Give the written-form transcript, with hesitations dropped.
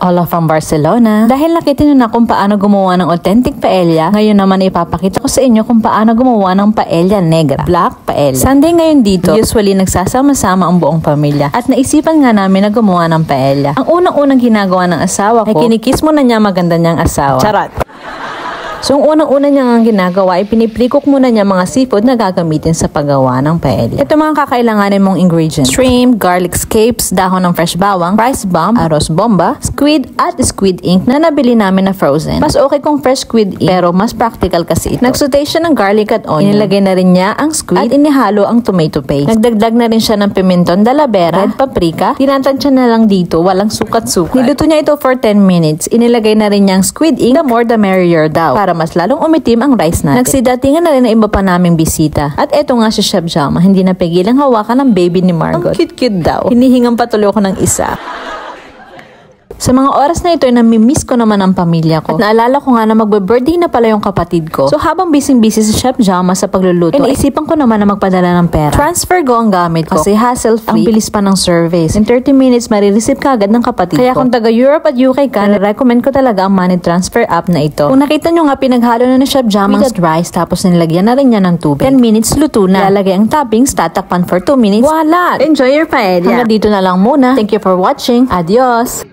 Hola from Barcelona. Dahil nakita nyo na kung paano gumawa ng authentic paella, ngayon naman ipapakita ko sa inyo kung paano gumawa ng paella negra, black paella. Sunday ngayon dito, usually nagsasama-sama ang buong pamilya at naisipan nga namin na gumawa ng paella. Ang unang-unang ginagawa ng asawa ko ay kinikiss muna niya maganda niyang asawa. Charot! So, ang unang-una niya ang ginagawa ay piniplikok muna niya mga seafood na gagamitin sa paggawa ng paella. Ito mga kakailanganin mong ingredients: shrimp, garlic scapes, dahon ng fresh bawang, rice bomb, arroz bomba, squid at squid ink na nabili namin na frozen. Mas okay kung fresh squid ink pero mas practical kasi ito. Nagsaute siya ng garlic at onion. Inilagay na rin niya ang squid at inihalo ang tomato paste. Nagdagdag na rin siya ng pimenton de la vera, red paprika. Tinatansya na lang dito, walang sukat-sukat. Niluto niya ito for 10 minutes. Inilagay na rin niya ang squid ink. The more the merrier daw, para mas lalong umitim ang rice natin. Nagsidatingan na rin ang iba pa naming bisita. At eto nga si Chef Jama, hindi napigilang hawakan ng baby ni Margot. Ang cute-cute daw. Hinihingang patuloy ko ng isa. Sa mga oras na ito ay namimiss ko naman ang pamilya ko. At naalala ko nga na magbe-birthday na pala yung kapatid ko. So habang busy-busy si Chef Jama sa pagluluto, naisipan ko naman na magpadala ng pera. Transfer go ang gamit ko kasi hassle-free. Ang bilis pa ng service. In 30 minutes, marireceive ka agad ng kapatid ko. Kaya kung taga Europe at UK ka, recommend ko talaga ang money transfer app na ito. Kung nakita nyo nga, pinaghalo na ni Chef Jama with rice, tapos nilagyan na rin niya ng tubig. 10 minutes, luto na. Lalagay ang toppings, tatakpan for 2 minutes. Voila! Enjoy your paella! Hanggang dito na lang muna. Thank you for watching. Adios!